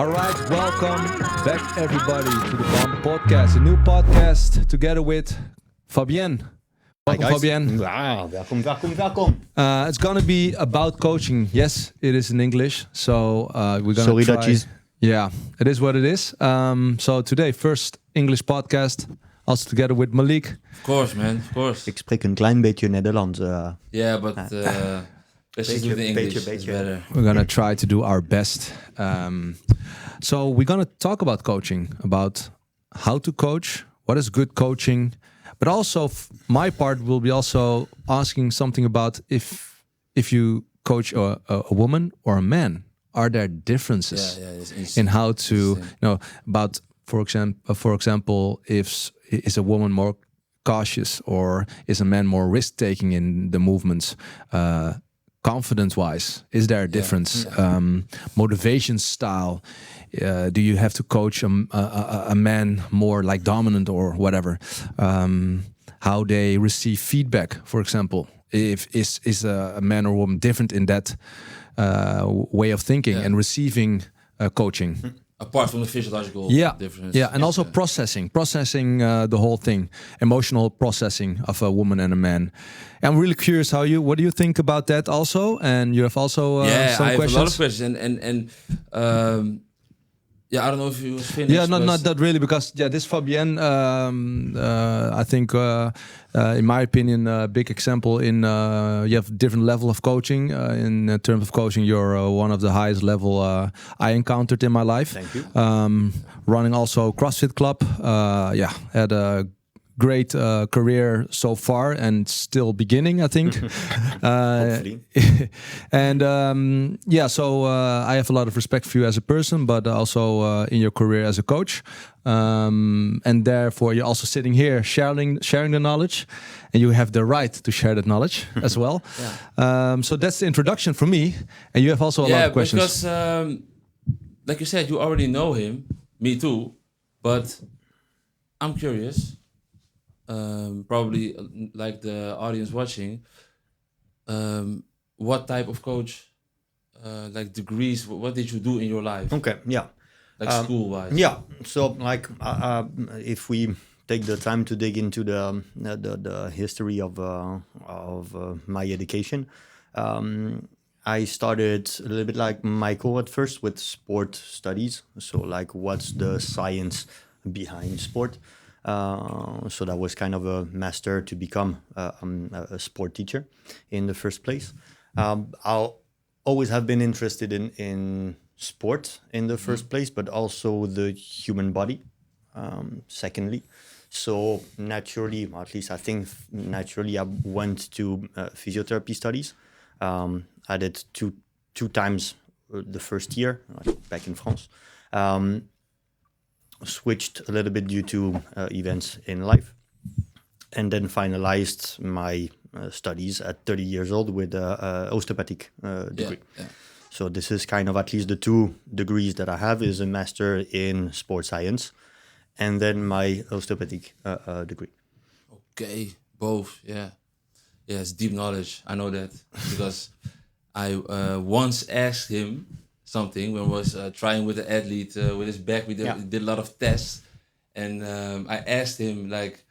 All right, welcome back everybody to the Bomb Podcast, a new podcast together with Fabien. Welcome, Fabien. Wow, welkom. It's gonna be about coaching. Yes, it is in English, so we're gonna Sorry, try. Dutchies. Yeah, it is what it is. So today, first English podcast, also together with Malik. Of course, man. Of course. Ik spreek een klein beetje Nederlands. Yeah, but let's just do the English. It's better. We're gonna try to do our best. So we're gonna talk about coaching, about how to coach, what is good coaching, but also my part will be also asking something about if you coach a woman or a man, are there differences in how to about for example is a woman more cautious or is a man more risk taking in the movements? Confidence wise, is there a difference? Motivation style, do you have to coach a man more like dominant or whatever? How they receive feedback, for example, if is a man or woman different in that way of thinking and receiving coaching? Apart from the physiological difference. Yeah, and also processing the whole thing, emotional processing of a woman and a man. I'm really curious what do you think about that also? And you have also some I have questions? a lot of questions. And I don't know if you was finished. Yeah, not that really, because this Fabien, I think, in my opinion, a big example in you have different level of coaching. In terms of coaching, you're one of the highest level I encountered in my life. Thank you. Running also CrossFit Club. Had a great career so far and still beginning, I think. Hopefully. And so I have a lot of respect for you as a person, but also in your career as a coach. And therefore, you're also sitting here sharing the knowledge, and you have the right to share that knowledge as well. So that's the introduction for me, and you have also a lot of questions. Because, like you said, you already know him, me too, but I'm curious. Probably like the audience watching, what type of coach, like degrees, what did you do in your life? Okay, yeah. Like school-wise. Yeah, so like if we take the time to dig into the history of my education, I started a little bit like Michael at first with sport studies. So like what's the science behind sport? So that was kind of a master to become a sport teacher in the first place. I'll always have been interested in sport in the first place, but also the human body, secondly. So naturally, or at least I think naturally, I went to physiotherapy studies. I did two times the first year, like back in France. Switched a little bit due to events in life, and then finalized my studies at 30 years old with a osteopathic degree. Yeah. So this is kind of at least the two degrees that I have is a master in sports science, and then my osteopathic degree. Okay, both, yeah. Yeah, it's deep knowledge, I know that, because I once asked him something when I was trying with the athlete with his back. We did a lot of tests, and I asked him like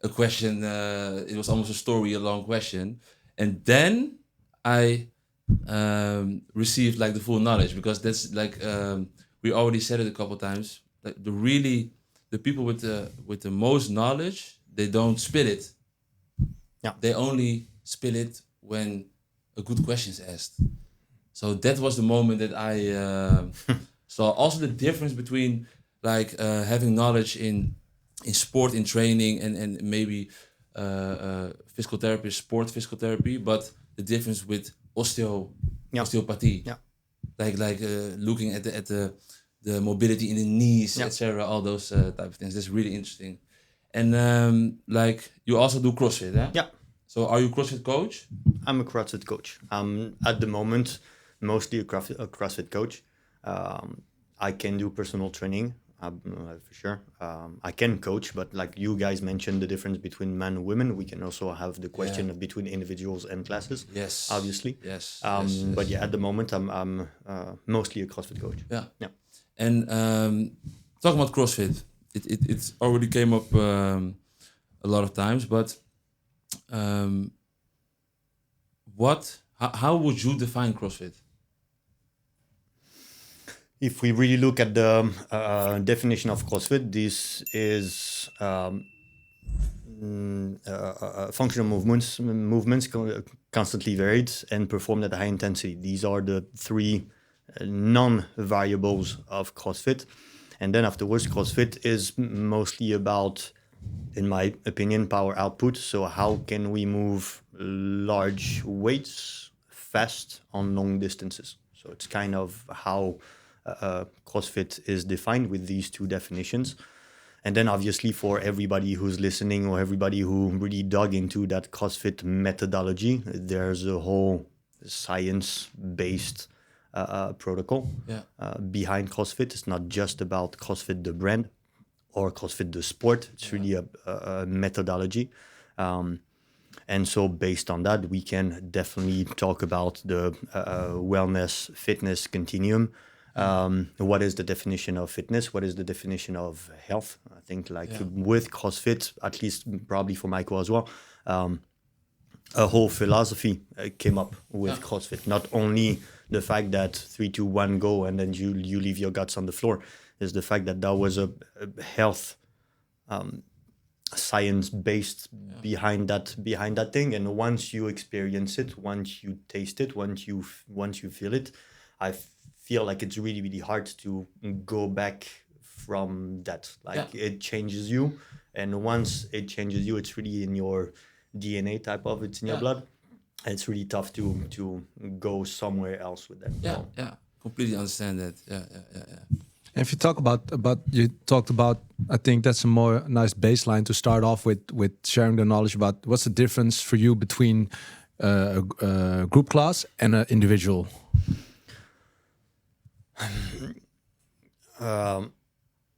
a question. It was almost a long question, and then I received like the full knowledge, because that's like we already said it a couple times. Like the people with the most knowledge, they don't spill it. Yeah, they only spill it when a good question is asked. So that was the moment that I saw also the difference between like having knowledge in sport, in training, and maybe physical therapy, sport physical therapy, but the difference with osteopathy, like looking at the mobility in the knees, etc., all those type of things. That's really interesting. And like you also do CrossFit, eh? Yeah. So are you a CrossFit coach? I'm a CrossFit coach. At the moment, mostly a CrossFit coach. I can do personal training. for sure. I can coach, but like you guys mentioned the difference between men and women, we can also have the question of between individuals and classes. Yes. Obviously. Yes. But yeah, at the moment, I'm mostly a CrossFit coach. Yeah. Yeah. And talking about CrossFit, it already came up a lot of times, but how would you define CrossFit? If we really look at the definition of CrossFit, this is functional movements constantly varied and performed at a high intensity. These are the three non-variables of CrossFit. And then afterwards, CrossFit is mostly about, in my opinion, power output. So how can we move large weights fast on long distances? So it's kind of how CrossFit is defined with these two definitions. And then obviously for everybody who's listening or everybody who really dug into that CrossFit methodology, there's a whole science-based protocol behind CrossFit. It's not just about CrossFit the brand or CrossFit the sport. It's really a methodology. And so based on that, we can definitely talk about the wellness fitness continuum. What is the definition of fitness? What is the definition of health? I think with CrossFit, at least probably for Michael as well, a whole philosophy came up with CrossFit. Not only the fact that 3, 2, 1, go, and then you leave your guts on the floor, is the fact that was a health science based behind that thing. And once you experience it, once you taste it, once you feel it, I feel like it's really, really hard to go back from that. It changes you. And once it changes you, it's really in your DNA type of, it's in your blood. It's really tough to go somewhere else with that. Completely understand that. Yeah. And if you talk about, I think that's a more nice baseline to start off with sharing the knowledge about what's the difference for you between a group class and an individual.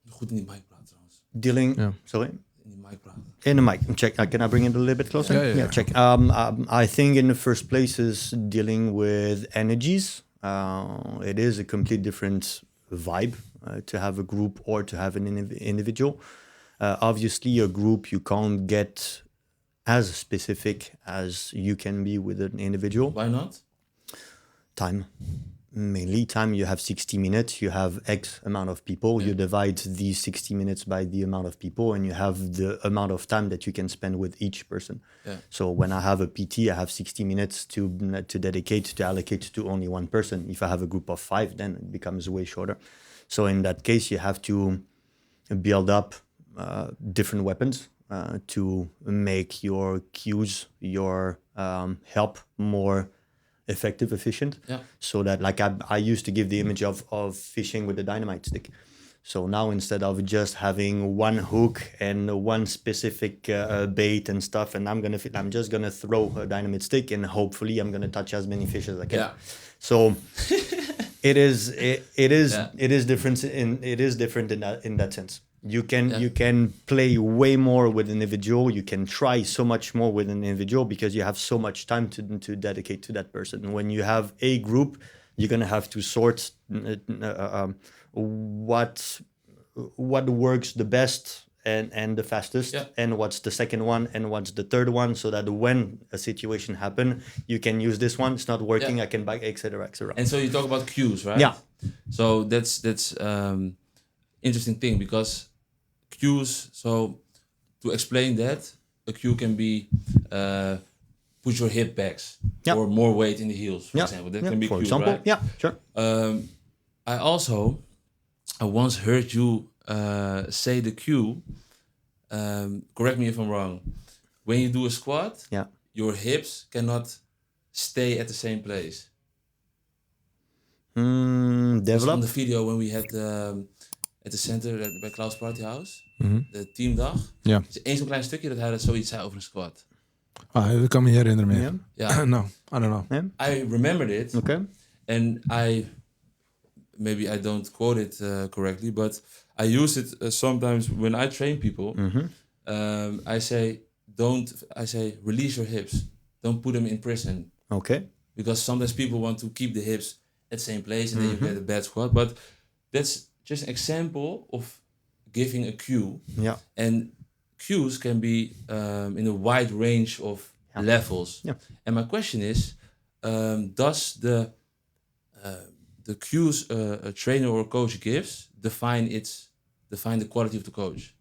Goed in die mic praten trouwens. Dealing, sorry? In die mic praten. In the mic, check. Can I bring it a little bit closer? Yeah. Check. I think in the first place is dealing with energies. It is a complete different vibe to have a group or to have an individual. Obviously, a group you can't get as specific as you can be with an individual. Why not? Time. Mainly time. You have 60 minutes, you have X amount of people, you divide these 60 minutes by the amount of people, and you have the amount of time that you can spend with each person. So when I have a PT, I have 60 minutes to allocate to only one person. If I have a group of 5, then it becomes way shorter. So in that case, you have to build up different weapons to make your cues, your help more effective, efficient. So that I used to give the image of fishing with a dynamite stick. So now instead of just having one hook and one specific bait and stuff, and I'm just gonna throw a dynamite stick and hopefully I'm gonna touch as many fish as I can. So it is different in that sense. You can play way more with an individual. You can try so much more with an individual because you have so much time to dedicate to that person. When you have a group, you're gonna have to sort what works the best and the fastest, and what's the second one and what's the third one, so that when a situation happen, you can use this one. It's not working. I can back, etc., etc. And so you talk about cues, right? Yeah. So that's interesting thing, because cues, so to explain that, a cue can be put your hip backs or more weight in the heels, for example. That can be for cue, example, right? Yeah, sure. I once heard you say the cue, correct me if I'm wrong, when you do a squat, your hips cannot stay at the same place. Develop. On the video when we had at the center bij Klaus Party House, de teamdag. Ja. Het is één zo'n klein stukje dat hij dat zoiets zei over een squat. Ik kan me niet herinneren meer. Ja. No, I don't know. Yeah. I remembered it. Okay. And I maybe I don't quote it correctly, but I use it sometimes when I train people. I say release your hips. Don't put them in prison. Okay. Because sometimes people want to keep the hips at the same place and then you get a bad squat. But that's just an example of giving a cue. Yeah. And cues can be in a wide range of levels. Yeah. And my question is, does the cues a trainer or a coach gives define the quality of the coach?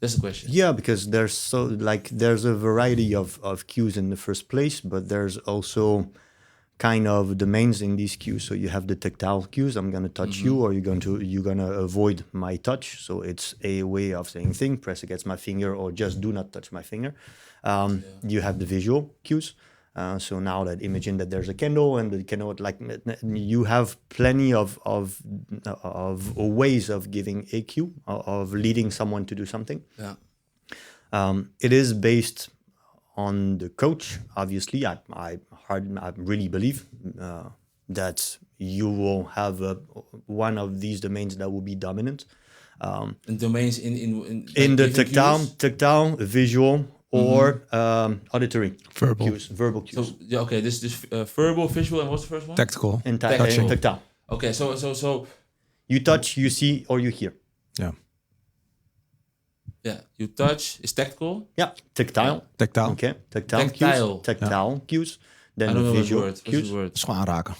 That's the question. Yeah, because there's a variety of cues in the first place, but there's also kind of domains in these cues. So you have the tactile cues. I'm gonna touch you, or you're gonna avoid my touch. So it's a way of saying thing: press against my finger, or just do not touch my finger. You have the visual cues. So now that imagine that there's a candle, and the candle, like, you have plenty of ways of giving a cue, of leading someone to do something. Yeah. It is based on the coach. Obviously, I really believe that you will have one of these domains that will be dominant. And domains in the tactile, visual, or auditory verbal cues. So yeah, okay. This verbal, visual, and what's the first one? Tactical. And tactile. Okay, so you touch, you see, or you hear. Yeah. Yeah, you touch is tactical. Yeah, tactile. Tactile. Okay, tactile cues. Then the visual cues. Het is gewoon aanraken.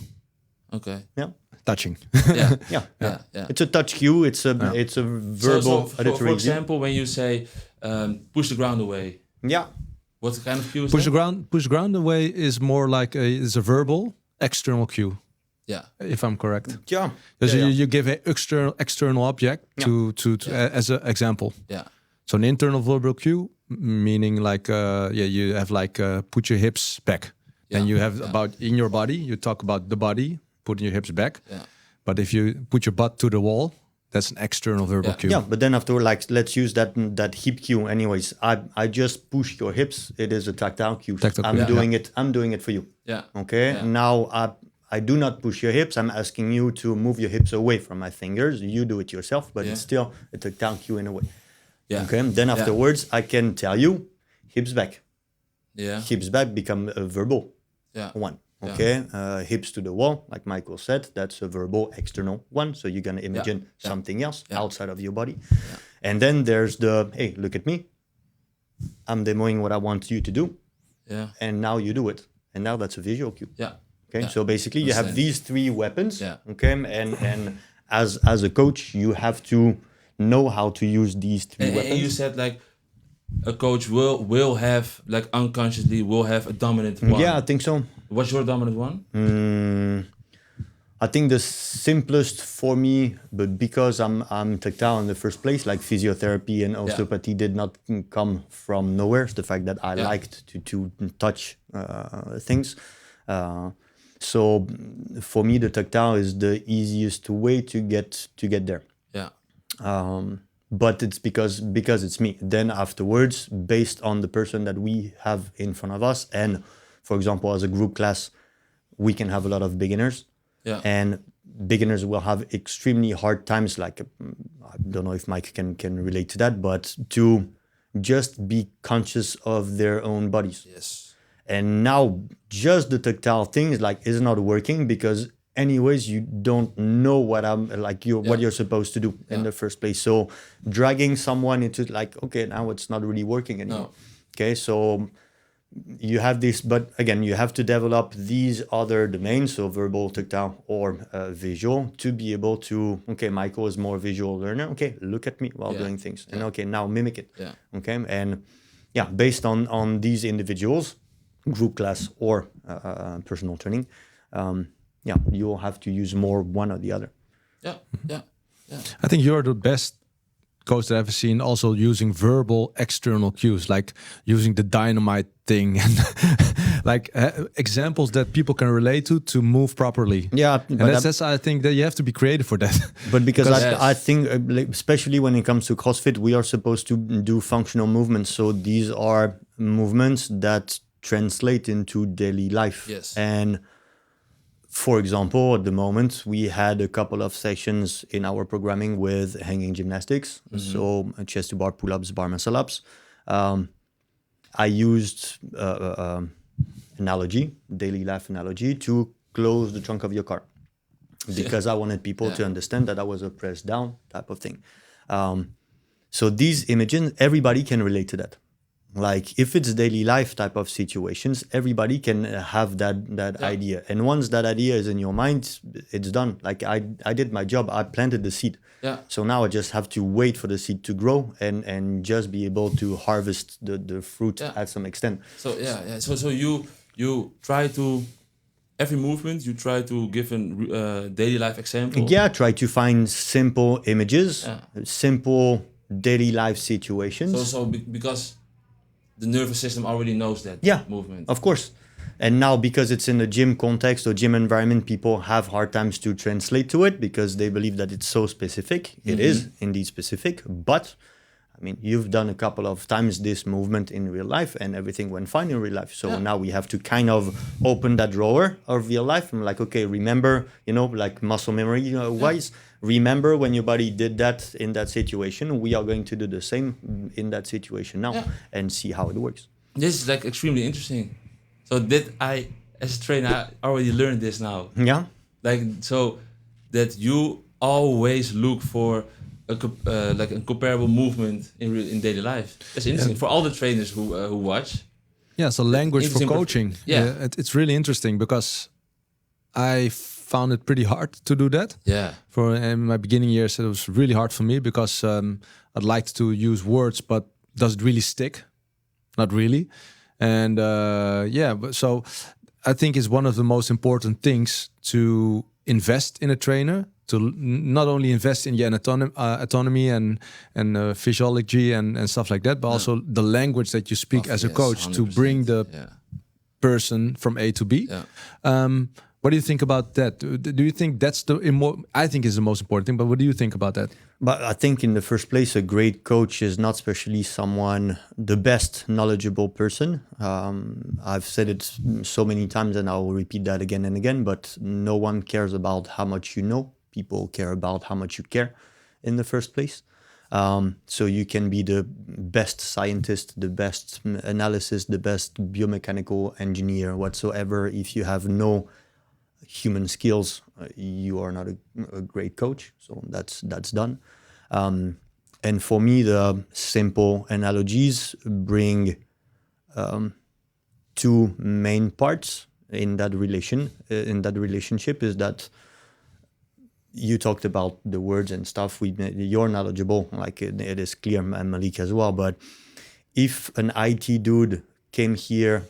Okay. Yeah. Touching. Yeah. It's a touch cue. It's a verbal auditory for example, when you say push the ground away. Yeah. What kind of cue is Push that? the ground away is more like is a verbal external cue. Yeah. If I'm correct. Yeah. Dus you give an external object to as an example. Yeah. So an internal verbal cue, meaning like you have like put your hips back. Yeah. And you have about in your body, you talk about the body, putting your hips back. Yeah. But if you put your butt to the wall, that's an external verbal cue. Yeah, but then after, like, let's use that hip cue anyways. I just push your hips. It is a tactile cue. I'm doing it for you. Yeah. Okay. Yeah. Now I do not push your hips. I'm asking you to move your hips away from my fingers. You do it yourself, but it's still a tactile cue in a way. Yeah. Okay. Then afterwards, I can tell you, hips back. Yeah. Hips back become a verbal one. Okay. Hips to the wall, like Michael said, that's a verbal external one. So you're gonna imagine something else outside of your body. Yeah. And then there's the, hey, look at me. I'm demoing what I want you to do. Yeah. And now you do it. And now that's a visual cue. Yeah. Okay. Yeah. So basically you have these three weapons. Yeah. Okay. And as a coach, you have to know how to use these three weapons. And you said, like, a coach will have, like, unconsciously will have a dominant one. Yeah, I think so. What's your dominant one? I think the simplest for me, but because I'm tactile in the first place, like physiotherapy and osteopathy did not come from nowhere. It's the fact that I liked to touch things. So for me, the tactile is the easiest way to get there. Yeah. But it's because it's me. Then afterwards, based on the person that we have in front of us, and for example, as a group class, we can have a lot of beginners. Yeah. And beginners will have extremely hard times. Like, I don't know if Mike can relate to that, but to just be conscious of their own bodies. Yes. And now just the tactile thing is not working because anyways, you don't know what what you're supposed to do in the first place. So dragging someone into okay, now it's not really working anymore. No. Okay, so you have this, but again, you have to develop these other domains, so verbal, tactile, or visual, to be able to, okay, Michael is more visual learner. Okay, look at me while doing things. And okay, now mimic it. Yeah. Okay, and based on these individuals, group class or personal training, you'll have to use more one or the other. Yeah. I think you're the best coach that I've ever seen also using verbal external cues, like using the dynamite thing and like examples that people can relate to move properly. Yeah. And that's I think that you have to be creative for that. But because I think, especially when it comes to CrossFit, we are supposed to do functional movements. So these are movements that translate into daily life. Yes. And For example, at the moment, we had a couple of sessions in our programming with hanging gymnastics. So chest to bar pull-ups, bar muscle-ups. I used analogy, daily life analogy, to close the trunk of your car. Because I wanted people to understand that I was a press down type of thing. So these images, everybody can relate to that. Like if it's daily life type of situations, everybody can have that idea. And once that idea is in your mind, it's done. Like I did my job. I planted the seed. Yeah. So now I just have to wait for the seed to grow and just be able to harvest the fruit at some extent. So So you try to every movement you try to give a daily life example. Yeah, try to find simple images, simple daily life situations. Because the nervous system already knows that movement. Of course. And now because it's in a gym context or gym environment, people have hard times to translate to it because they believe that it's so specific. It is indeed specific, but I mean, you've done a couple of times this movement in real life and everything went fine in real life. So now we have to kind of open that drawer of real life. I'm like, okay, remember, like muscle memory wise, remember when your body did that in that situation, we are going to do the same in that situation now and see how it works. This is like extremely interesting. So did I, as a trainer, I already learned this now. Yeah. Like, so that you always look for a comparable movement in daily life. That's interesting for all the trainers who watch. Yeah, so language for coaching. It's really interesting because I found it pretty hard to do that. Yeah. For in my beginning years, it was really hard for me because I'd like to use words, but does it really stick? Not really. And but so I think it's one of the most important things to invest in a trainer, to not only invest in your autonomy and physiology and stuff like that, but also the language that you speak as a coach 100%, to bring the person from A to B. Yeah. What do you think about that? Do you think that's I think is the most important thing, but what do you think about that? But I think in the first place, a great coach is not especially the best knowledgeable person. I've said it so many times and I'll repeat that again and again, but no one cares about how much you know. People care about how much you care in the first place. So you can be the best scientist, the best analysis, the best biomechanical engineer whatsoever. If you have no human skills, you are not a great coach. So that's done. And for me, the simple analogies bring two main parts in that relationship is that you talked about the words and stuff. You're knowledgeable, like it is clear, and Malik as well. But if an IT dude came here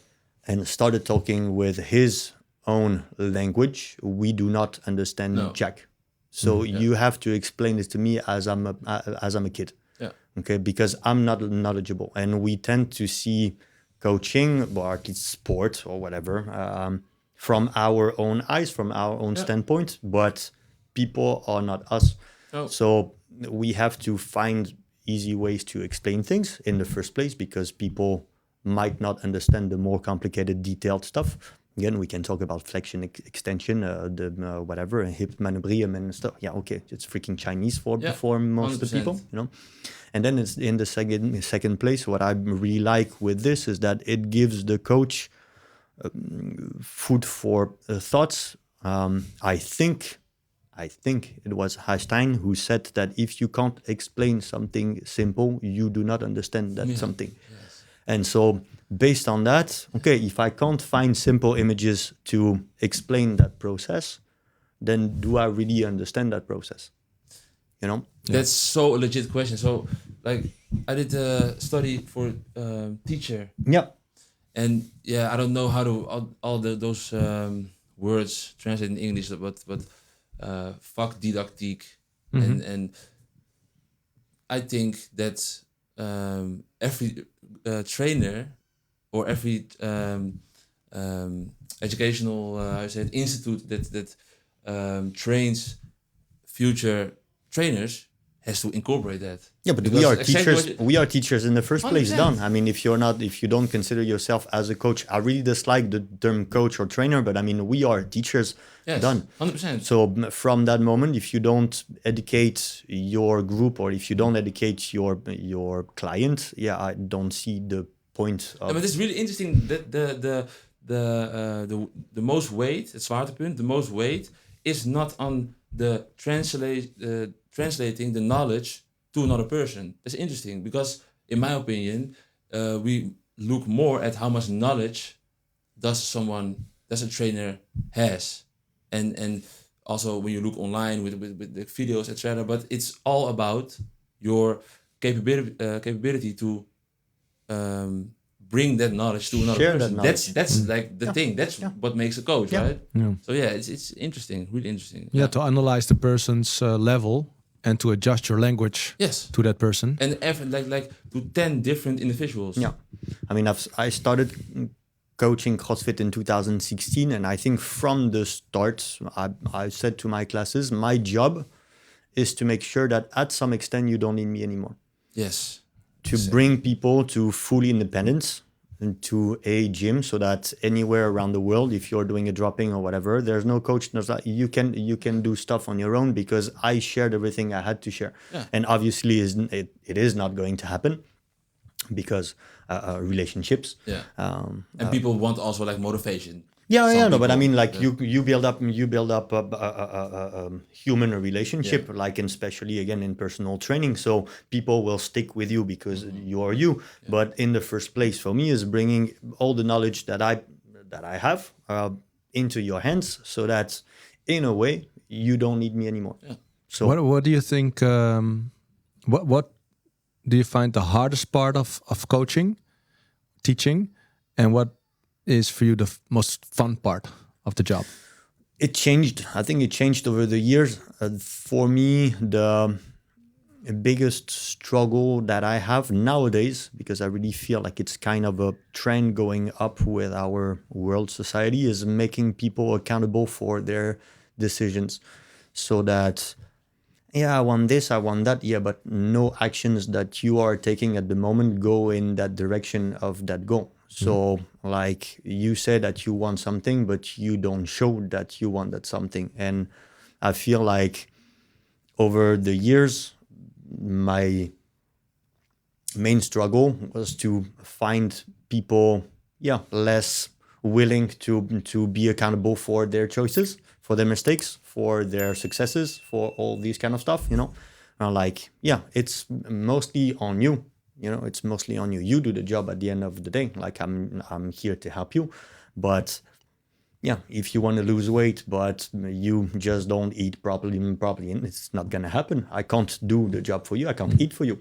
and started talking with his own language, we do not understand Jack. So you have to explain this to me as I'm a kid. Yeah. Okay, because I'm not knowledgeable, and we tend to see coaching or at least sport or whatever from our own eyes, from our own standpoint, but people are not us. So we have to find easy ways to explain things in the first place because people might not understand the more complicated, detailed stuff. Again, we can talk about flexion, extension, whatever, hip manoeuvre and stuff. Yeah, okay, it's freaking Chinese for most of the people, And then it's in the second place. What I really like with this is that it gives the coach food for thoughts. I think it was Einstein who said that if you can't explain something simple, you do not understand that something. Yes. And so based on that, okay, if I can't find simple images to explain that process, then do I really understand that process? That's so a legit question. So like I did a study for teacher. Yeah. And I don't know how to all those words translate in English, but fuck didactiek. And I think that every trainer or every educational institute that trains future trainers has to incorporate that. Yeah, but Because we are exactly teachers. what you- We are teachers in the first place, 100%. Don. I mean, if you don't consider yourself as a coach, I really dislike the term coach or trainer, but I mean, we are teachers, Yes, done. 100%. So from that moment, if you don't educate your group or if you don't educate your client, yeah, I don't see the point Ja, of. maar het is really interesting that the most weight, het zwaartepunt, the most weight is not on the translating the knowledge to another person. That's interesting because, in my opinion, we look more at how much knowledge does a trainer has, and also when you look online with the videos, etc. But it's all about your capability to bring that knowledge to another Share that person. knowledge. That's like the thing. That's what makes a coach, Yeah. right? Yeah. So yeah, it's interesting, really interesting. Yeah, to analyze the person's level and to adjust your language Yes. to that person. And like to 10 different individuals. Yeah, I mean, I started coaching CrossFit in 2016, and I think from the start, I said to my classes, my job is to make sure that at some extent you don't need me anymore. Yes. To bring people to fully independence and to a gym, so that anywhere around the world, if you're doing a dropping or whatever, there's no coach. You can do stuff on your own because I shared everything I had to share. Yeah. And obviously, it is not going to happen because relationships. Yeah. And people want also like motivation. Yeah, Some no, but I people- mean, like you build up a human relationship, like, and especially again in personal training. So people will stick with you because you are you. Yeah. But in the first place, for me, is bringing all the knowledge that I have into your hands, so that in a way you don't need me anymore. Yeah. So what do you think? What do you find the hardest part of coaching, teaching, and what is for you the most fun part of the job? It changed. I think it changed over the years. For me, the biggest struggle that I have nowadays, because I really feel like it's kind of a trend going up with our world society, is making people accountable for their decisions. So that, yeah, I want this, I want that, yeah, but no actions that you are taking at the moment go in that direction of that goal. So, like, you say that you want something, but you don't show that you want that something. And I feel like over the years, my main struggle was to find people, less willing to be accountable for their choices, for their mistakes, for their successes, for all these kind of stuff, Like, it's mostly on you. It's mostly on you. You do the job at the end of the day. Like, I'm here to help you. But if you want to lose weight, but you just don't eat properly, it's not going to happen. I can't do the job for you. I can't eat for you.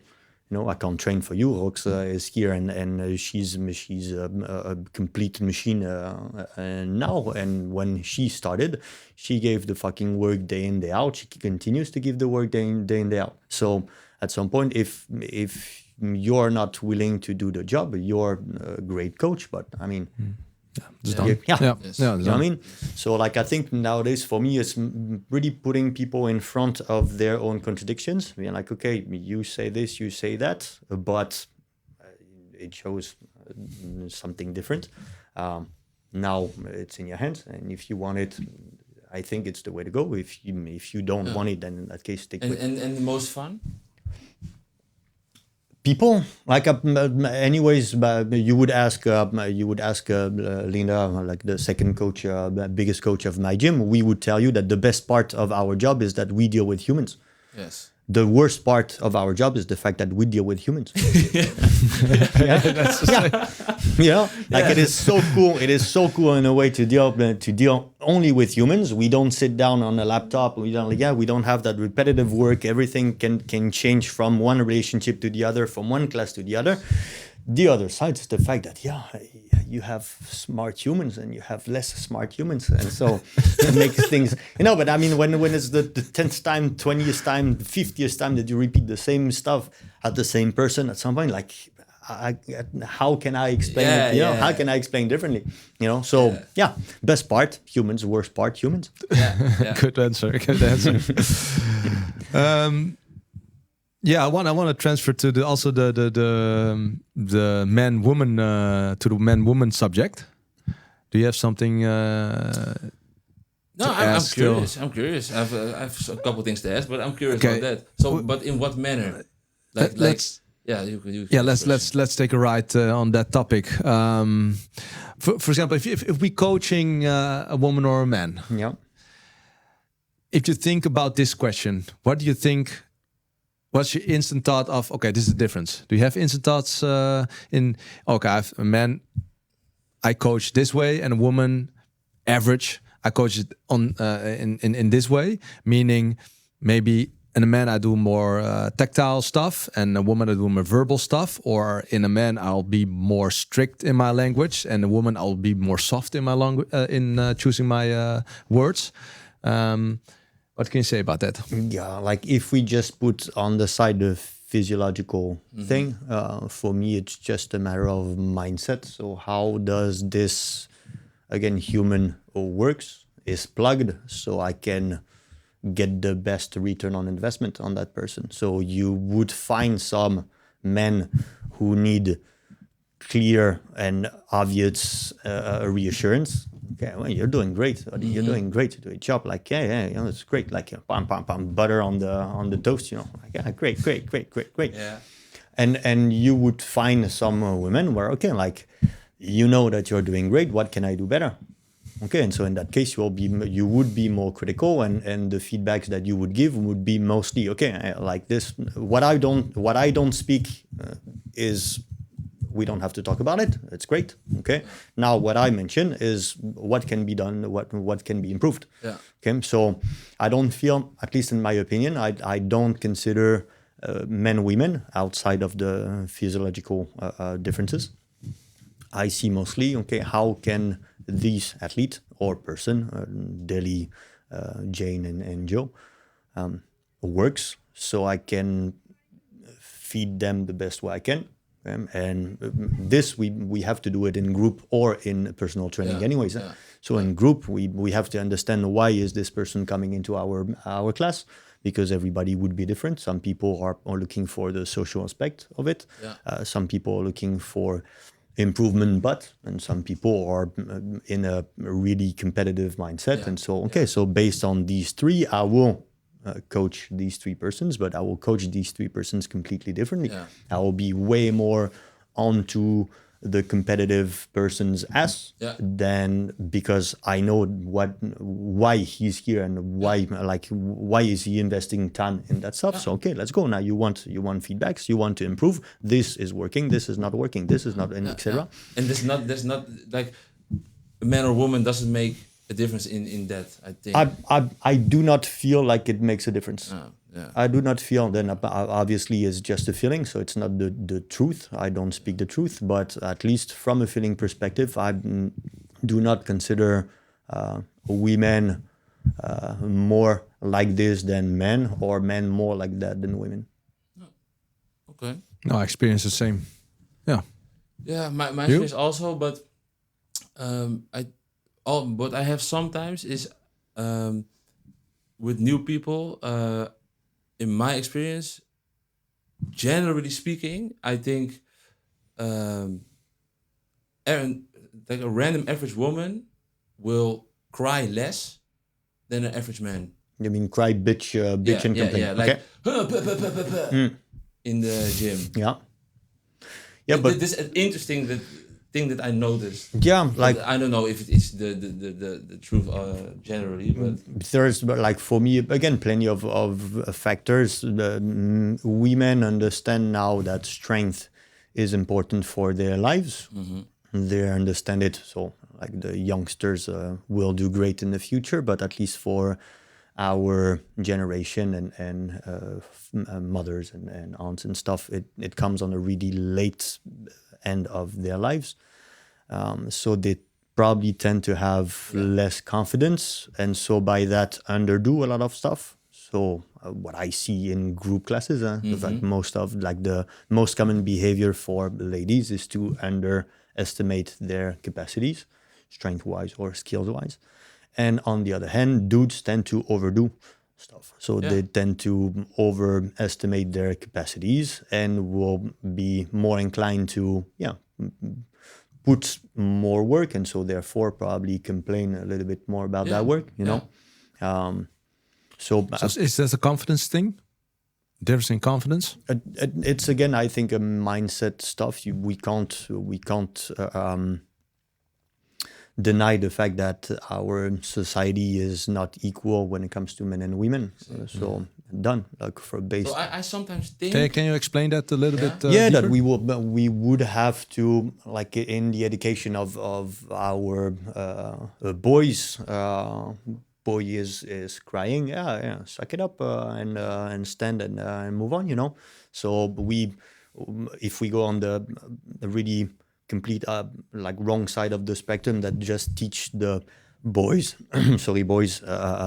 I can't train for you. Rox is here and she's a complete machine now. And when she started, she gave the fucking work day in, day out. She continues to give the work day in, day out. So at some point, if you're not willing to do the job, you're a great coach. But I mean, Yes. you know what I mean? So, like, I think nowadays for me, it's really putting people in front of their own contradictions. Being like, okay, you say this, you say that, but it shows something different. Now it's in your hands, and if you want it, I think it's the way to go. If you don't want it, then in that case, stick with it. And the most fun? People, like, anyways, you would ask Linda, like the second coach, biggest coach of my gym. We would tell you that the best part of our job is that we deal with humans. Yes. The worst part of our job is the fact that we deal with humans. It is so cool. It is so cool in a way to deal only with humans. We don't sit down on a laptop. We don't have that repetitive work. Everything can change from one relationship to the other, from one class to the other. The other side is the fact that you have smart humans and you have less smart humans, and so it makes things, but I mean, when it's the 10th time, 20th time, 50th time that you repeat the same stuff at the same person, at some point, like, how can I explain it? How can I explain differently? So best part humans, worst part humans. Good answer. Yeah, I want to transfer to the man woman to the man woman subject. Do you have something? No, I'm curious. I'm curious. I have a couple things to ask, but I'm curious about that. So, but in what manner? Let's take a ride on that topic. For example, if we coaching a woman or a man, Yeah. If you think about this question, what do you think? What's your instant thought of? Okay, this is the difference. Do you have instant thoughts I have a man I coach this way, and a woman average I coach it on in this way, meaning maybe in a man I do more tactile stuff, and a woman I do more verbal stuff, or in a man I'll be more strict in my language, and a woman I'll be more soft in my language in choosing my words. What can you say about that? Yeah, like if we just put on the side the physiological thing, for me it's just a matter of mindset. So how does this, again, human works is plugged so I can get the best return on investment on that person. So you would find some men who need clear and obvious reassurance. Okay, well, you're doing great. You're doing great. You do a job. Like, yeah, it's great. Like, pam, butter on the toast. Like, yeah, great. Yeah. And you would find some women where, okay, like, that you're doing great. What can I do better? Okay, and so in that case, you would be more critical, and the feedbacks that you would give would be mostly, okay, like this. What I don't speak is. We don't have to talk about it. It's great. Okay. Now, what I mention is what can be done, what can be improved. Yeah. Okay. So I don't feel, at least in my opinion, I don't consider men, women outside of the physiological differences. I see mostly, okay, how can these athlete or person, Deli, Jane, and Joe, works so I can feed them the best way I can. And this we have to do it in group or in personal training anyways. Yeah. So in group we have to understand why is this person coming into our class, because everybody would be different. Some people are looking for the social aspect of it. Yeah. Some people are looking for improvement, and some people are in a really competitive mindset. Yeah. And so, so based on these three, I will coach these three persons, but I will coach these three persons completely differently. Yeah. I will be way more onto the competitive person's ass than, because I know why he's here and why is he investing time in that stuff. So let's go. Now you want feedbacks, you want to improve. This is working, this is not working, this is not, and etc. And there's not like a man or woman doesn't make a difference in that, I think. I do not feel like it makes a difference. Yeah. I do not feel, then obviously it's just a feeling, so it's not the truth. I don't speak the truth, but at least from a feeling perspective, I do not consider women more like this than men, or men more like that than women. Okay. No, I experience the same. Yeah. Yeah, my experience also, but what I have sometimes is with new people, in my experience, generally speaking, I think like a random average woman will cry less than an average man. You mean cry, bitch, and complain? Yeah, like in the gym. Yeah, but this is interesting thing that I noticed. Yeah, like I don't know if it's the truth generally, but there's, like, for me again, plenty of factors. Women understand now that strength is important for their lives. They understand it, so like the youngsters will do great in the future, but at least for our generation and mothers and aunts and stuff, it comes on a really late end of their lives. So they probably tend to have less confidence, and so by that underdo a lot of stuff. So what I see in group classes, like the most common behavior for ladies is to underestimate their capacities, strength-wise or skills-wise. And on the other hand, dudes tend to overdo stuff. So they tend to overestimate their capacities and will be more inclined to put more work, and so therefore probably complain a little bit more about that work, you know. So is that a confidence thing? Difference in confidence? It's again, I think, a mindset stuff. We can't deny the fact that our society is not equal when it comes to men and women. So done, like for base. So I sometimes think. Can you explain that a little bit? That deeper? we would have to, like in the education of our boys. Boy is crying. Suck it up and stand and move on. You know. So if we go on the really complete like wrong side of the spectrum that just teach the boys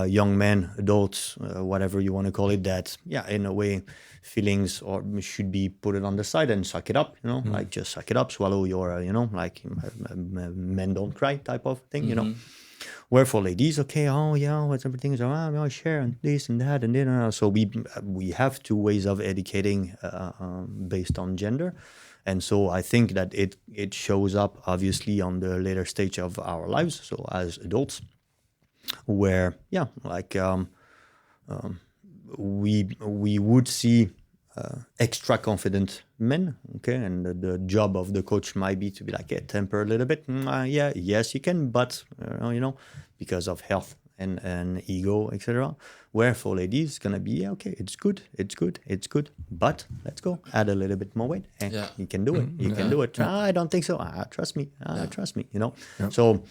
young men, adults, whatever you want to call it, that in a way feelings or should be put it on the side and suck it up, you know, like just suck it up, swallow your like men don't cry type of thing, you know. Where for ladies, what's everything is I share and this and that and then so we have two ways of educating based on gender. And so I think that it shows up obviously on the later stage of our lives, so as adults, where we would see extra confident men, okay, and the job of the coach might be to be like, temper a little bit, yes you can, but you know, because of health and ego, etc. Where for ladies, it's gonna be it's good, but let's go add a little bit more weight, and you can do it. You can do it. I don't think so. Trust me. Trust me. You know. Yeah. So,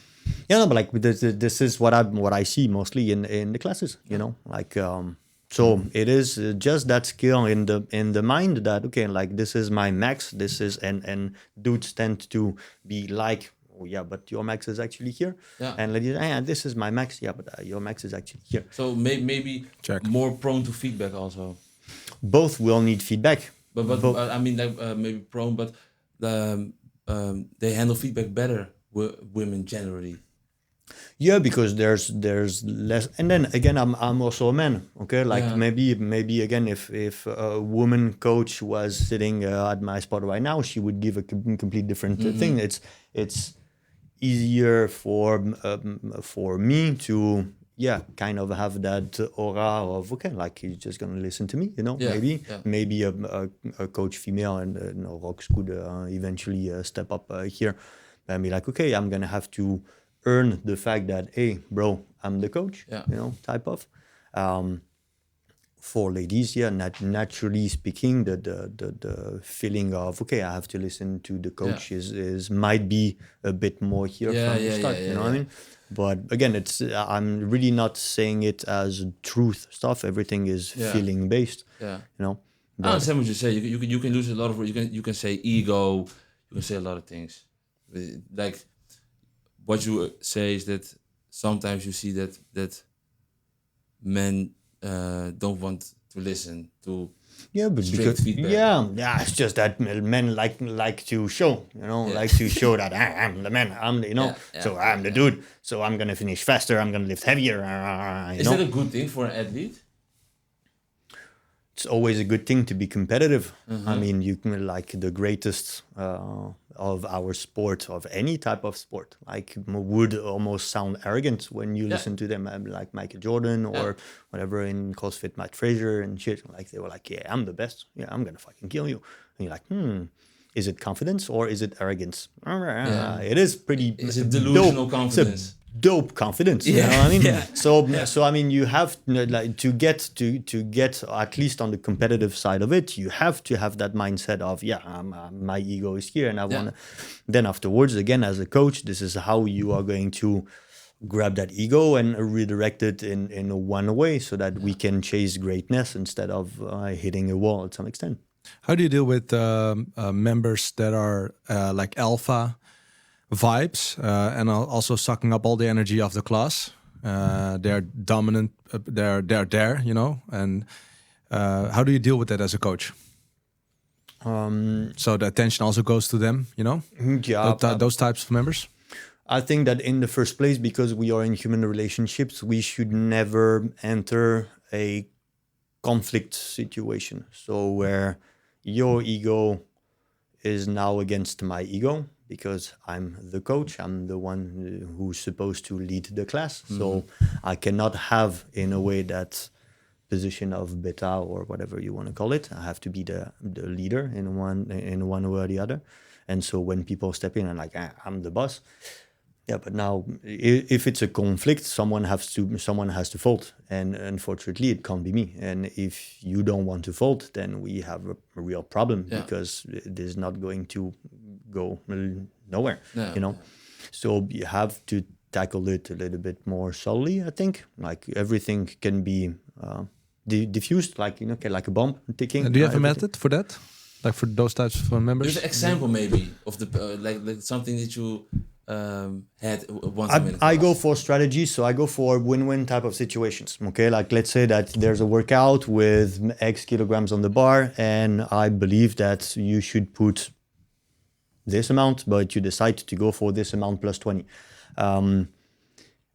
but like this is what I see mostly in the classes. You know, like so it is just that skill in the mind that like this is my max. This is and dudes tend to be like, but your max is actually here. Yeah. And ladies, this is my max. Yeah, but your max is actually here. So maybe more prone to feedback also. Both will need feedback. But I mean, like, maybe prone, but they handle feedback better with women generally. Yeah, because there's less. And then again, I'm also a man. Okay, like maybe again, if a woman coach was sitting at my spot right now, she would give a complete different thing. It's easier for me to kind of have that aura of like he's just gonna listen to me, you know. Maybe a coach female and Rox could eventually step up here and be like, okay, I'm gonna have to earn the fact that, hey bro, I'm the coach, you know, type of. For ladies, naturally speaking, the feeling of I have to listen to the coach is might be a bit more here from the start. You know what I mean? But again, I'm really not saying it as truth stuff. Everything is feeling based. Yeah, you know. I understand what you say. You can lose a lot of. You can say ego. You can say a lot of things. Like what you say is that sometimes you see that men don't want to listen to because feedback. It's just that men like to show, you know, like to show that I'm the man, I'm the, you know, so I'm the dude, so I'm gonna finish faster, I'm gonna lift heavier. Is that a good thing for an athlete? It's always a good thing to be competitive. I mean, you can like the greatest of our sport, of any type of sport, like would almost sound arrogant when you listen to them, like Michael Jordan or whatever in CrossFit, Matt Fraser and shit. Like they were like, I'm the best. I'm gonna fucking kill you. And you're like, is it confidence or is it arrogance? It is pretty. Is it delusional confidence? Dope confidence, you know what I mean? So I mean, you have like to get at least on the competitive side of it, you have to have that mindset of my ego is here and I want to. Then afterwards, again, as a coach, this is how you are going to grab that ego and redirect it in one way so that we can chase greatness instead of hitting a wall at some extent. How do you deal with members that are like alpha vibes and also sucking up all the energy of the class? They're dominant, they're there, you know. And how do you deal with that as a coach? So the attention also goes to them, you know. Those types of members. I think that in the first place, because we are in human relationships, we should never enter a conflict situation. So where your ego is now against my ego, because I'm the coach, I'm the one who's supposed to lead the class. So I cannot have, in a way, that position of beta or whatever you want to call it. I have to be the leader in one way or the other. And so when people step in and like, I'm the boss. Yeah, but now if it's a conflict, someone has to fold, and unfortunately it can't be me. And if you don't want to fold, then we have a real problem, because it is not going to go nowhere. So you have to tackle it a little bit more subtly. I think like everything can be diffused, like like a bomb ticking. Do you have a method for that? Like for those types of members? There's an example maybe of the like something that you had once. I go for strategy, so I go for win-win type of situations. Okay, like let's say that there's a workout with X kilograms on the bar, and I believe that you should put this amount, but you decide to go for this amount plus 20.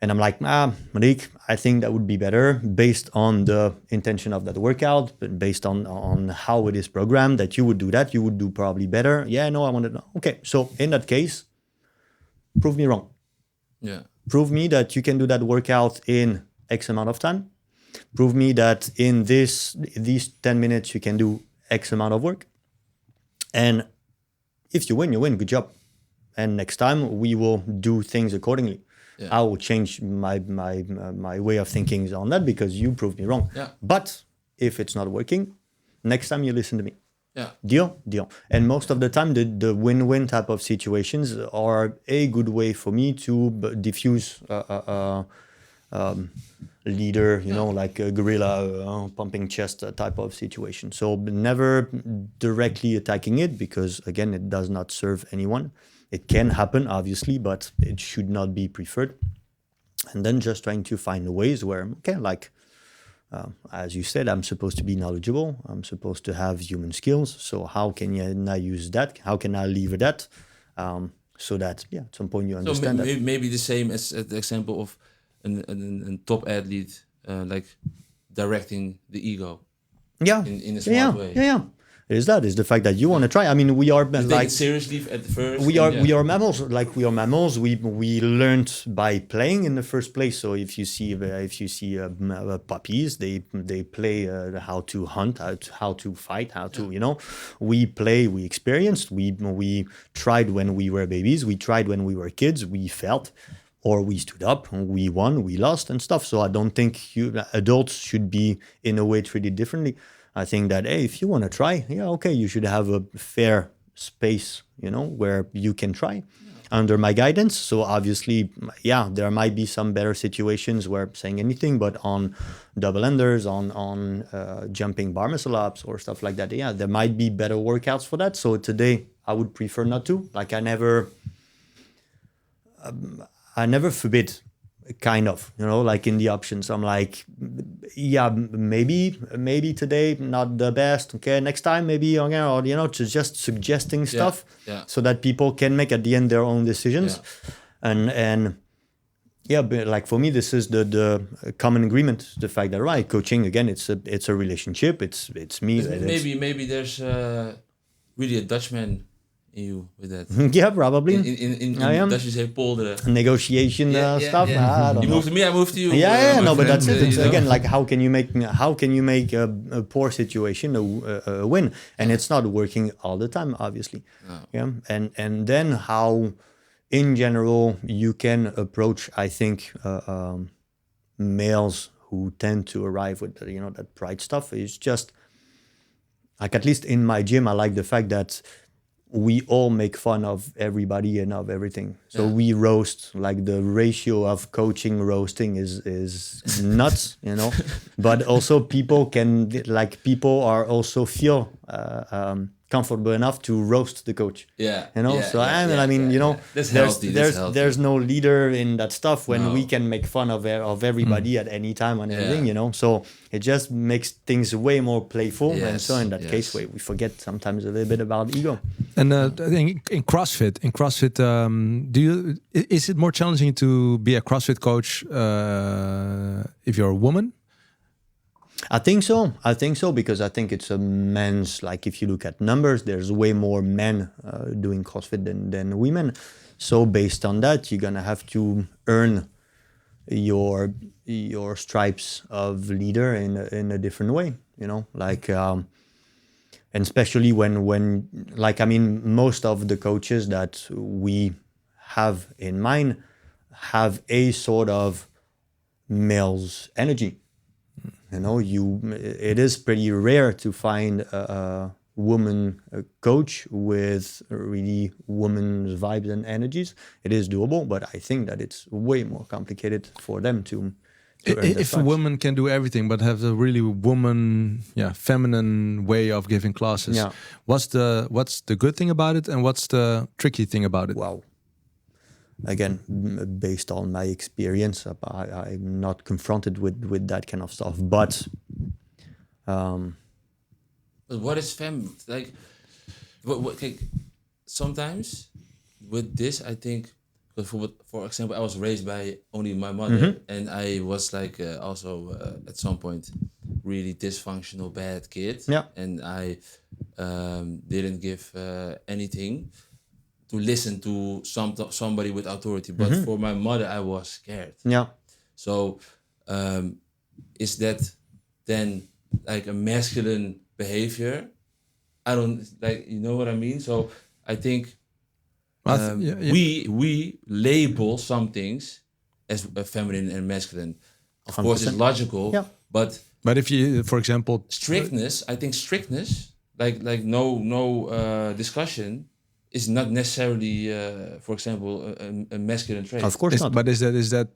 And I'm like, Malik, I think that would be better based on the intention of that workout, but based on how it is programmed, that you would do that, you would do probably better. Yeah, no, I want to know. Okay, so in that case, prove me wrong. Yeah. Prove me that you can do that workout in X amount of time. Prove me that in these 10 minutes you can do X amount of work. And if you win, you win. Good job. And next time we will do things accordingly. Yeah. I will change my way of thinking on that because you proved me wrong. Yeah. But if it's not working, next time you listen to me. Yeah. Deal. And most of the time, the win-win type of situations are a good way for me to diffuse leader, like a gorilla pumping chest type of situation. So never directly attacking it because, again, it does not serve anyone. It can happen, obviously, but it should not be preferred. And then just trying to find ways where, as you said, I'm supposed to be knowledgeable. I'm supposed to have human skills. So how can I use that? How can I lever that? So that, at some point you understand that. Maybe the same as the example of a top athlete, like directing the ego. Yeah. In a smart way. Yeah. Is the fact that you want to try. I mean, we are you take it seriously at the first. We are mammals. Like we are mammals. We learned by playing in the first place. So if you see puppies, they play how to hunt, how to fight, how to We play. We experienced. We tried when we were babies. We tried when we were kids. We felt. Or we stood up, we won, we lost and stuff. So I don't think adults should be in a way treated differently. I think that, hey, if you want to try, you should have a fair space, where you can try under my guidance. So obviously, there might be some better situations where saying anything, but on double enders, on jumping bar muscle ups or stuff like that, there might be better workouts for that. So today I would prefer not to. Like I never forbid. Kind of, like in the options, I'm like, maybe today not the best. Okay, next time maybe, or just suggesting stuff so that people can make at the end their own decisions. And but like for me, this is the common agreement. The fact that coaching again, it's a relationship. It's me. Maybe there's really a Dutchman in you with that. Yeah, probably. In Dutch you say polder. Negotiation stuff. Yeah. You move to me, I move to you. No, but that's it. It's, again, like how can you make a poor situation a win? And it's not working all the time, obviously. Oh. Yeah, and then how, in general, you can approach, I think, males who tend to arrive with that pride stuff is just like, at least in my gym, I like the fact that we all make fun of everybody and of everything. So we roast, like the ratio of coaching roasting is nuts, But also people are also feel comfortable enough to roast the coach. Yeah. You know, yeah, so yeah, I mean, you know, That's healthy. there's no leader in that stuff when No. we can make fun of everybody at any time and everything, you know. So it just makes things way more playful. And so in that case, we forget sometimes a little bit about ego. And I think in CrossFit, is it more challenging to be a CrossFit coach if you're a woman? I think so because I think it's a men's, like if you look at numbers, there's way more men doing CrossFit than women. So based on that, you're gonna have to earn your stripes of leader in a different way, you know, like and especially when like, I mean, most of the coaches that we have in mind have a sort of male's energy. You know, it is pretty rare to find a woman coach with really woman's vibes and energies. It is doable, but I think that it's way more complicated for them to earn If a woman can do everything but have a really feminine way of giving classes, what's the good thing about it and what's the tricky thing about it? Wow. Again, based on my experience, I'm not confronted with that kind of stuff. But what is like? Like, sometimes with this, I think, for example, I was raised by only my mother, and I was like also at some point really dysfunctional, bad kid. Yeah. And I didn't give anything to listen to somebody with authority, but for my mother, I was scared. Yeah. So, is that then like a masculine behavior? I don't like, you know what I mean? So I think we label some things as feminine and masculine. Of course, it's logical, but if you, for example, strictness, I think strictness, like no discussion, is not necessarily, for example, a masculine trait. Of course not. But is that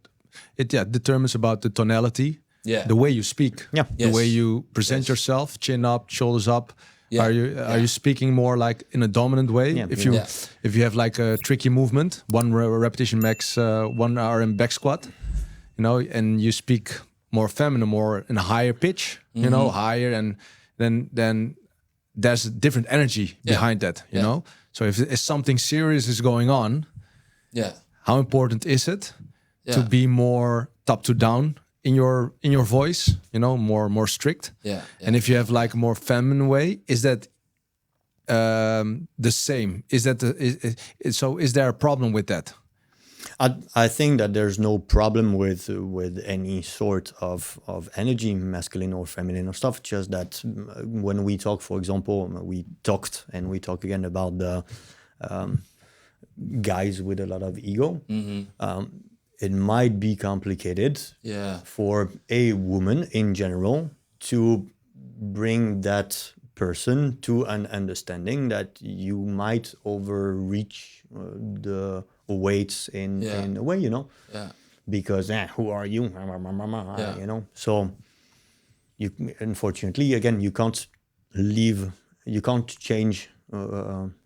it? Yeah, determines about the tonality, the way you speak, the way you present yourself, chin up, shoulders up. Yeah. Are you speaking more like in a dominant way? If you have like a tricky movement, one repetition max, 1 RM back squat, you know, and you speak more feminine, more in a higher pitch, you know, higher, and then there's a different energy behind that, you know. So if something serious is going on, how important is it to be more top to down in your voice, you know, more strict? And if you have like a more feminine way, is that the same? Is that so? Is there a problem with that? I think that there's no problem with any sort of energy, masculine or feminine or stuff. Just that when we talk, for example, we talk again about the guys with a lot of ego. It might be complicated for a woman in general to bring that person to an understanding that you might overreach the weights in a way, you know, because who are you, you know? So you, unfortunately, again, you can't change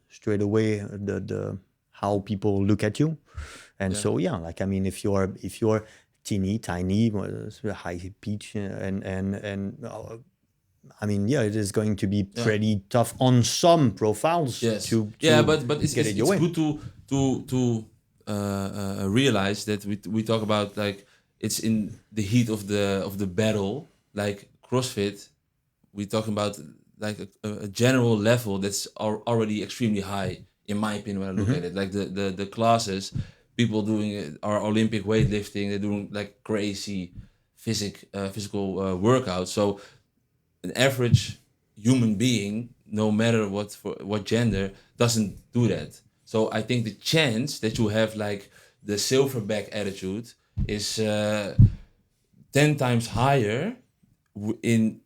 straight away the how people look at you. And so like, I mean, if you're teeny tiny, high pitch, and I mean, it is going to be pretty tough on some profiles to but it's good to realize that we talk about, like, it's in the heat of the battle. Like CrossFit, we're talking about like a general level that's already extremely high, in my opinion, when I look at it. Like the classes, people doing it are Olympic weightlifting, they're doing like crazy physical workouts. So an average human being, no matter what gender, doesn't do that. So I think the chance that you have like the silverback attitude is 10 times higher in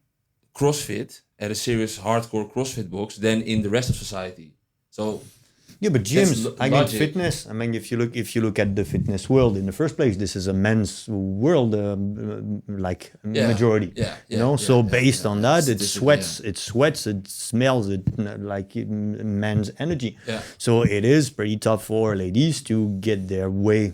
CrossFit, at a serious hardcore CrossFit box, than in the rest of society. So Yeah, but gyms, I mean, logic. fitness. I mean, if you look at the fitness world in the first place, this is a men's world, like majority. So based on that, it sweats, it smells, it like men's energy. Yeah. So it is pretty tough for ladies to get their way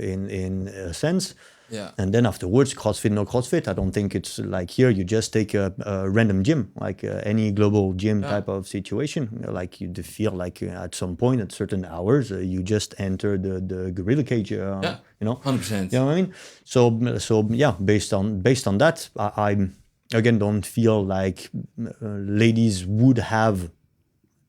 in a sense. Yeah. And then afterwards, CrossFit, no CrossFit. I don't think it's like here, you just take a random gym, like any global gym type of situation. Like you feel like at some point, at certain hours, you just enter the gorilla cage, you know? 100%. You know what I mean? So yeah, based on that, I again don't feel like ladies would have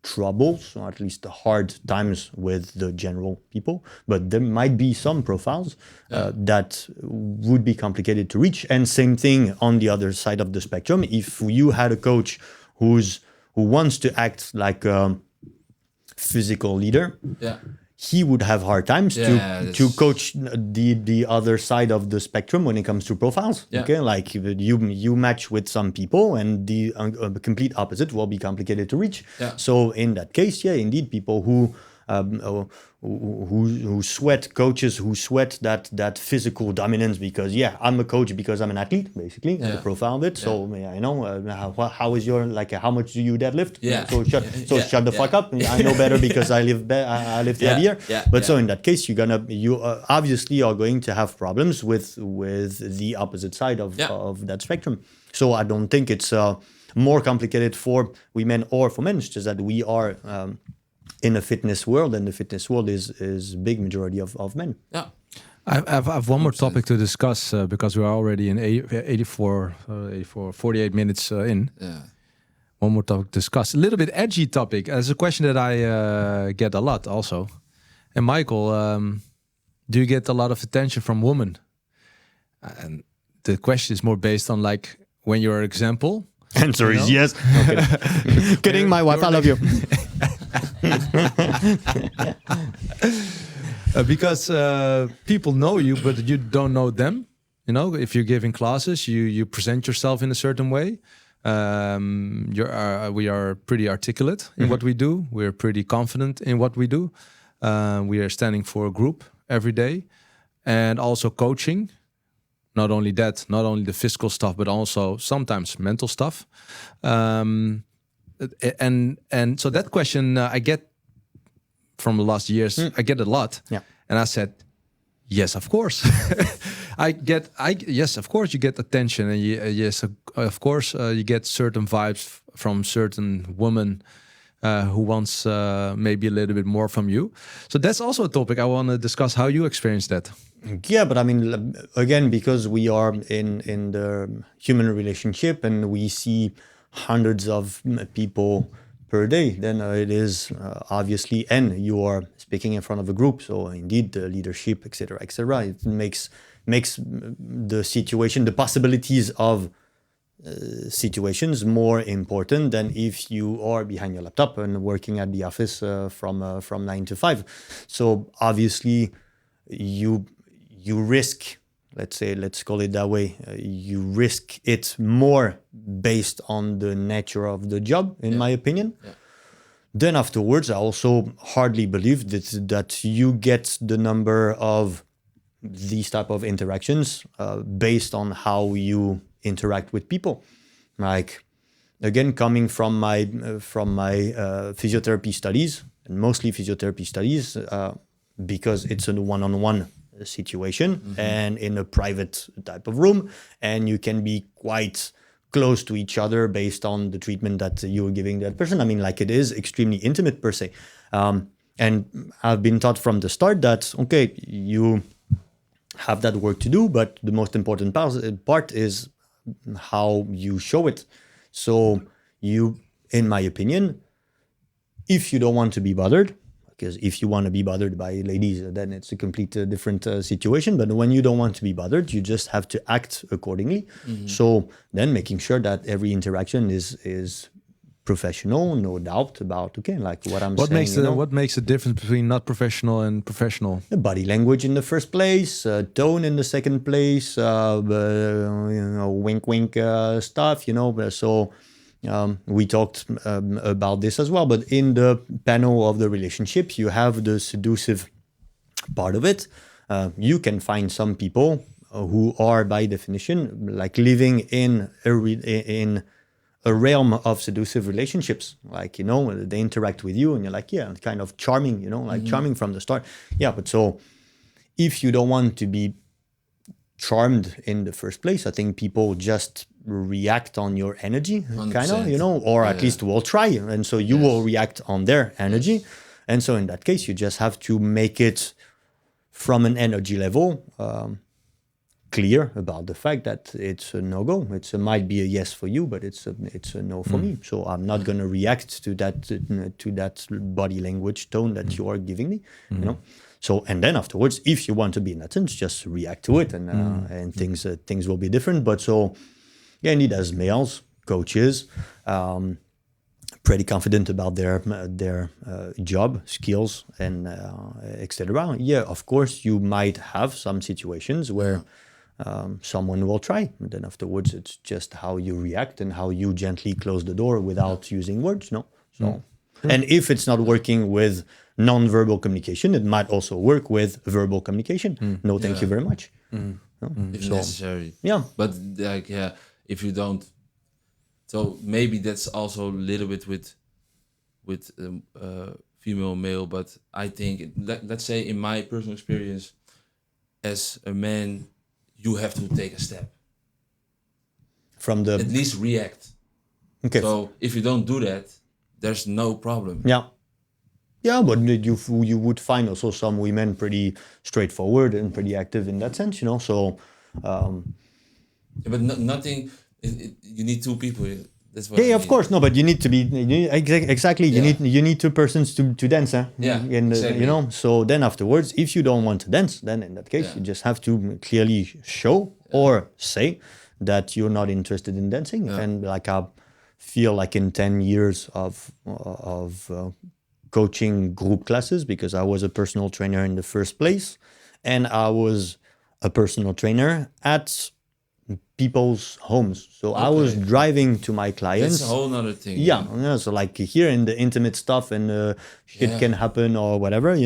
troubles, or at least the hard times with the general people, but there might be some profiles that would be complicated to reach. And same thing on the other side of the spectrum. If you had a coach who wants to act like a physical leader, he would have hard times to coach the other side of the spectrum when it comes to profiles. Okay, like you match with some people, and the complete opposite will be complicated to reach. So in that case, indeed, people who sweat, coaches who sweat that physical dominance, because I'm a coach because I'm an athlete, basically, the profile of it. So I know how is your, like, how much do you deadlift? Shut the fuck up. I know better because I lift heavier. So in that case, you obviously are going to have problems with the opposite side of that spectrum. So I don't think it's more complicated for women or for men. It's just that we are in a fitness world, and the fitness world is a big majority of men. Yeah. I have one more topic to discuss because we're already in 48 minutes in. Yeah. One more topic to discuss. A little bit edgy topic. It's a question that I get a lot also. And Michael, do you get a lot of attention from women? And the question is more based on, like, when you're an example. Answer is yes. Okay. Kidding, my wife, I love you. Because people know you, but you don't know them. You know, if you're giving classes, you present yourself in a certain way. We are pretty articulate in what we do. We're pretty confident in what we do. We are standing for a group every day, and also coaching. Not only that, not only the physical stuff, but also sometimes mental stuff. And so that question I get from the last years, I get a lot. Yeah. And I said, yes, of course. Yes, of course you get attention, and yes, of course you get certain vibes from certain women who wants maybe a little bit more from you. So that's also a topic I want to discuss, how you experience that. Yeah, but I mean, again, because we are in the human relationship and we see hundreds of people per day, then it is obviously, and you are speaking in front of a group. So indeed, the leadership, etc., it makes the situation, the possibilities of situations more important than if you are behind your laptop and working at the office from 9 to 5. So obviously, you risk, let's call it that way, you risk it more based on the nature of the job, in my opinion. Yeah. Then afterwards, I also hardly believe that you get the number of these type of interactions based on how you interact with people. Like, again, coming from my physiotherapy studies, and mostly physiotherapy studies, because it's a one-on-one situation and in a private type of room, and you can be quite close to each other based on the treatment that you're giving that person. I mean, like, it is extremely intimate per se. And I've been taught from the start that, okay, you have that work to do, but the most important part is how you show it. So you, in my opinion, if you don't want to be bothered, because if you want to be bothered by ladies, then it's a complete different situation. But when you don't want to be bothered, you just have to act accordingly. So then making sure that every interaction is professional, no doubt about, okay, like what I'm saying. What makes the difference between not professional and professional? The body language in the first place, tone in the second place, wink, wink stuff, So We talked about this as well, but in the panel of the relationships, you have the seductive part of it. You can find some people who are, by definition, like living in a realm of seductive relationships. Like, they interact with you and you're like, yeah, kind of charming, charming from the start. Yeah, but so if you don't want to be charmed in the first place, I think people just react on your energy, kind of, or at least will try. And so you will react on their energy. And so in that case, you just have to make it from an energy level clear about the fact that it's a no-go. It might be a yes for you, but it's a no for me. So I'm not going to react to that body language tone that you are giving me, So, and then afterwards, if you want to be in that sense, just react to it, and things will be different. But so, yeah, indeed, as males, coaches, pretty confident about their job skills and etc. Yeah, of course, you might have some situations where someone will try, and then afterwards, it's just how you react and how you gently close the door without using words. So, and if it's not working with non-verbal communication, it might also work with verbal communication. No, thank you very much. If necessary. Yeah. But if you don't, so maybe that's also a little bit with female, male. But I think, let's say in my personal experience, as a man, you have to take a step. At least react. Okay. So if you don't do that, there's no problem. Yeah, but you would find also some women pretty straightforward and pretty active in that sense, So, but nothing. You need two people. That's what. Yeah, of course. No, but you need to be exactly. You need two persons to dance. Exactly. So then afterwards, if you don't want to dance, then in that case, you just have to clearly show or say that you're not interested in dancing. And like I feel like in 10 years of coaching group classes, because I was a personal trainer in the first place, and I was a personal trainer at people's homes. So I was driving to my clients. That's a whole nother thing. Yeah. So like here in the intimate stuff and shit can happen or whatever,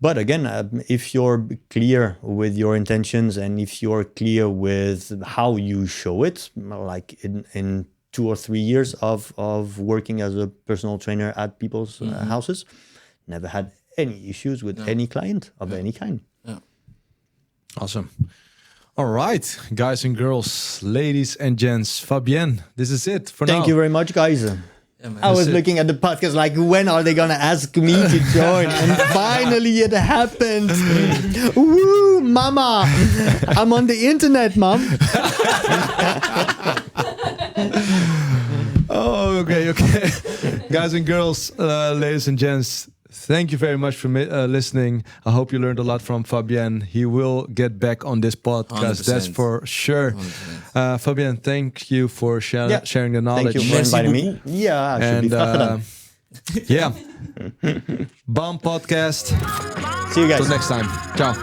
But again, if you're clear with your intentions and if you're clear with how you show it, like in 2 or 3 years of working as a personal trainer at people's houses, never had any issues with any client of any kind. Yeah. Awesome. All right, guys and girls, ladies and gents, Fabien, this is it for now. Thank you very much, guys. I was looking at the podcast like, when are they going to ask me to join? And finally it happened. Woo, mama. I'm on the internet, mom. Oh, okay. Guys and girls, ladies and gents, thank you very much for listening. I hope you learned a lot from Fabien. He will get back on this podcast, 100%. That's for sure. Fabien, thank you for sharing the knowledge. Thank you for inviting me. Yeah, I should be yeah. Bomb podcast. See you guys. Till next time. Ciao.